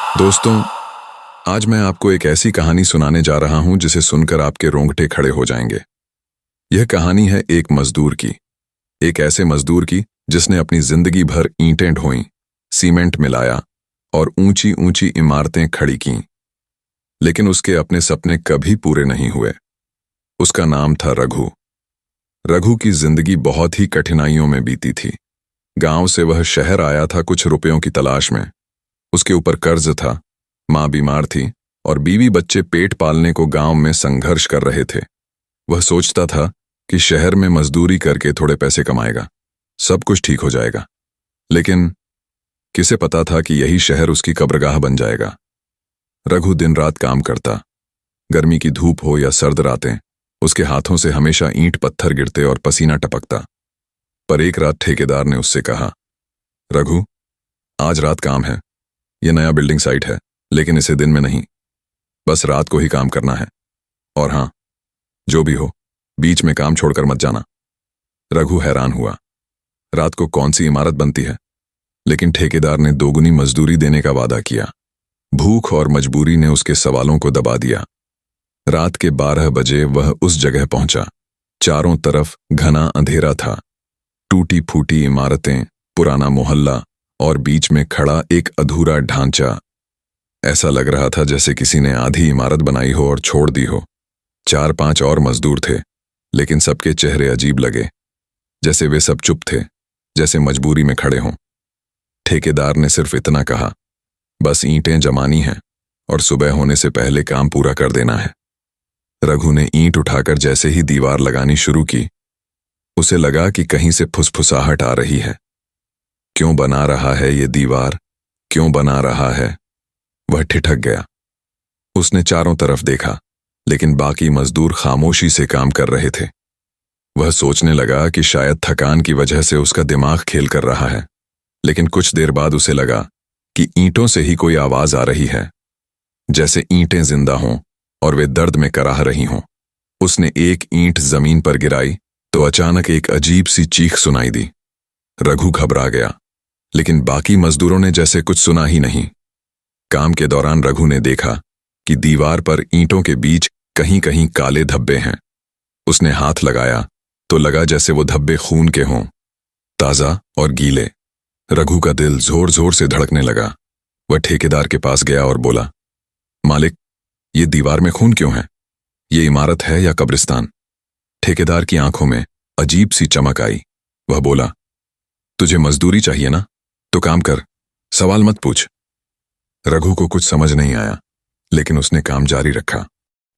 दोस्तों, आज मैं आपको एक ऐसी कहानी सुनाने जा रहा हूं जिसे सुनकर आपके रोंगटे खड़े हो जाएंगे। यह कहानी है एक मजदूर की, एक ऐसे मजदूर की जिसने अपनी जिंदगी भर ईंटें ढोईं, सीमेंट मिलाया और ऊंची ऊंची इमारतें खड़ी कीं। लेकिन उसके अपने सपने कभी पूरे नहीं हुए। उसका नाम था रघु। रघु की जिंदगी बहुत ही कठिनाइयों में बीती थी। गांव से वह शहर आया था कुछ रुपयों की तलाश में। उसके ऊपर कर्ज था, मां बीमार थी और बीवी बच्चे पेट पालने को गांव में संघर्ष कर रहे थे। वह सोचता था कि शहर में मजदूरी करके थोड़े पैसे कमाएगा, सब कुछ ठीक हो जाएगा। लेकिन किसे पता था कि यही शहर उसकी कब्रगाह बन जाएगा। रघु दिन रात काम करता, गर्मी की धूप हो या सर्द रातें, उसके हाथों से हमेशा ईंट पत्थर गिरते और पसीना टपकता। पर एक रात ठेकेदार ने उससे कहा, रघु, आज रात काम है। यह नया बिल्डिंग साइट है, लेकिन इसे दिन में नहीं, बस रात को ही काम करना है। और हां, जो भी हो, बीच में काम छोड़कर मत जाना। रघु हैरान हुआ। रात को कौन सी इमारत बनती है? लेकिन ठेकेदार ने दोगुनी मजदूरी देने का वादा किया। भूख और मजबूरी ने उसके सवालों को दबा दिया। रात के 12 बजे वह उस जगह पहुंचा। चारों तरफ घना अंधेरा था। टूटी फूटी इमारतें, पुराना मोहल्ला और बीच में खड़ा एक अधूरा ढांचा। ऐसा लग रहा था जैसे किसी ने आधी इमारत बनाई हो और छोड़ दी हो। 4-5 और मजदूर थे, लेकिन सबके चेहरे अजीब लगे, जैसे वे सब चुप थे, जैसे मजबूरी में खड़े हों। ठेकेदार ने सिर्फ इतना कहा, बस ईंटें जमानी हैं और सुबह होने से पहले काम पूरा कर देना है। रघु ने ईंट उठाकर जैसे ही दीवार लगानी शुरू की, उसे लगा कि कहीं से फुसफुसाहट आ रही है। क्यों बना रहा है ये दीवार? क्यों बना रहा है? वह ठिठक गया। उसने चारों तरफ देखा, लेकिन बाकी मजदूर खामोशी से काम कर रहे थे। वह सोचने लगा कि शायद थकान की वजह से उसका दिमाग खेल कर रहा है। लेकिन कुछ देर बाद उसे लगा कि ईंटों से ही कोई आवाज आ रही है, जैसे ईंटें जिंदा हों और वे दर्द में कराह रही हों। उसने एक ईंट जमीन पर गिराई तो अचानक एक अजीब सी चीख सुनाई दी। रघु घबरा गया, लेकिन बाकी मजदूरों ने जैसे कुछ सुना ही नहीं। काम के दौरान रघु ने देखा कि दीवार पर ईंटों के बीच कहीं कहीं काले धब्बे हैं। उसने हाथ लगाया तो लगा जैसे वो धब्बे खून के हों, ताजा और गीले। रघु का दिल जोर जोर से धड़कने लगा। वह ठेकेदार के पास गया और बोला, मालिक, ये दीवार में खून क्यों है? ये इमारत है या कब्रिस्तान? ठेकेदार की आंखों में अजीब सी चमक आई। वह बोला, तुझे मजदूरी चाहिए ना, तो काम कर, सवाल मत पूछ। रघु को कुछ समझ नहीं आया, लेकिन उसने काम जारी रखा।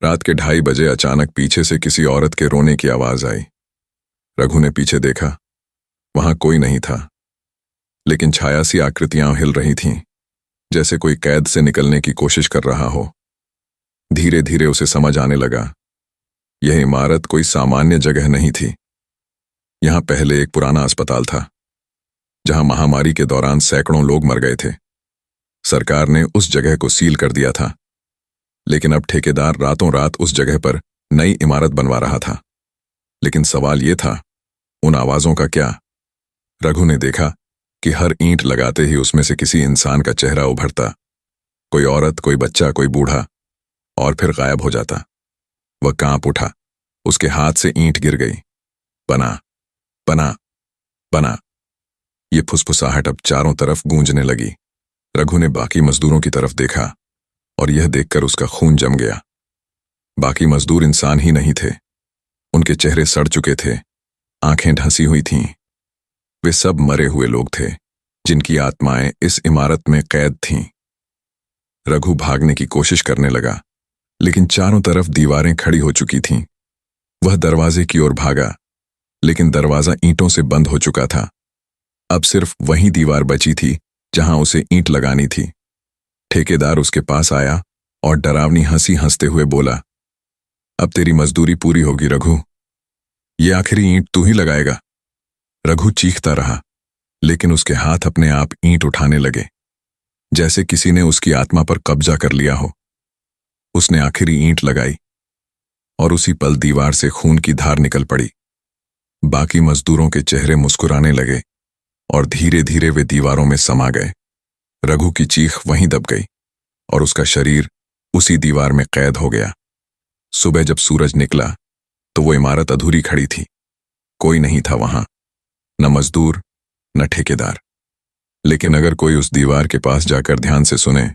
रात के 2:30 बजे अचानक पीछे से किसी औरत के रोने की आवाज आई। रघु ने पीछे देखा, वहां कोई नहीं था, लेकिन छाया सी आकृतियां हिल रही थीं, जैसे कोई कैद से निकलने की कोशिश कर रहा हो। धीरे धीरे उसे समझ आने लगा, यह इमारत कोई सामान्य जगह नहीं थी। यहां पहले एक पुराना अस्पताल था, जहां महामारी के दौरान सैकड़ों लोग मर गए थे। सरकार ने उस जगह को सील कर दिया था, लेकिन अब ठेकेदार रातों रात उस जगह पर नई इमारत बनवा रहा था। लेकिन सवाल यह था, उन आवाजों का क्या? रघु ने देखा कि हर ईंट लगाते ही उसमें से किसी इंसान का चेहरा उभरता, कोई औरत, कोई बच्चा, कोई बूढ़ा, और फिर गायब हो जाता। वह कांप उठा, उसके हाथ से ईंट गिर गई। बना, बना, बना। ये फुसफुसाहट अब चारों तरफ गूंजने लगी। रघु ने बाकी मजदूरों की तरफ देखा और यह देखकर उसका खून जम गया। बाकी मजदूर इंसान ही नहीं थे। उनके चेहरे सड़ चुके थे, आंखें ढंसी हुई थीं। वे सब मरे हुए लोग थे, जिनकी आत्माएं इस इमारत में कैद थीं। रघु भागने की कोशिश करने लगा, लेकिन चारों तरफ दीवारें खड़ी हो चुकी थीं। वह दरवाजे की ओर भागा, लेकिन दरवाजा ईंटों से बंद हो चुका था। अब सिर्फ वही दीवार बची थी जहां उसे ईंट लगानी थी। ठेकेदार उसके पास आया और डरावनी हंसी हंसते हुए बोला, अब तेरी मजदूरी पूरी होगी रघु, ये आखिरी ईंट तू ही लगाएगा। रघु चीखता रहा, लेकिन उसके हाथ अपने आप ईंट उठाने लगे, जैसे किसी ने उसकी आत्मा पर कब्जा कर लिया हो। उसने आखिरी ईंट लगाई और उसी पल दीवार से खून की धार निकल पड़ी। बाकी मजदूरों के चेहरे मुस्कुराने लगे और धीरे धीरे वे दीवारों में समा गए। रघु की चीख वहीं दब गई। और उसका शरीर उसी दीवार में कैद हो गया। सुबह जब सूरज निकला तो वो इमारत अधूरी खड़ी थी। कोई नहीं था वहां, न मजदूर न ठेकेदार। लेकिन अगर कोई उस दीवार के पास जाकर ध्यान से सुने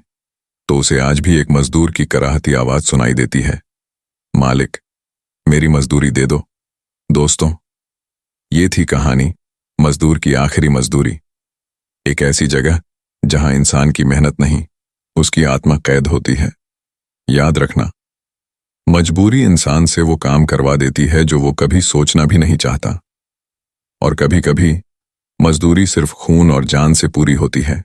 तो उसे आज भी एक मजदूर की कराहती आवाज सुनाई देती है, मालिक, मेरी मजदूरी दे दो। दोस्तों, ये थी कहानी मजदूर की आखिरी मजदूरी। एक ऐसी जगह जहां इंसान की मेहनत नहीं, उसकी आत्मा कैद होती है। याद रखना, मजबूरी इंसान से वो काम करवा देती है जो वो कभी सोचना भी नहीं चाहता। और कभी कभी मजदूरी सिर्फ खून और जान से पूरी होती है।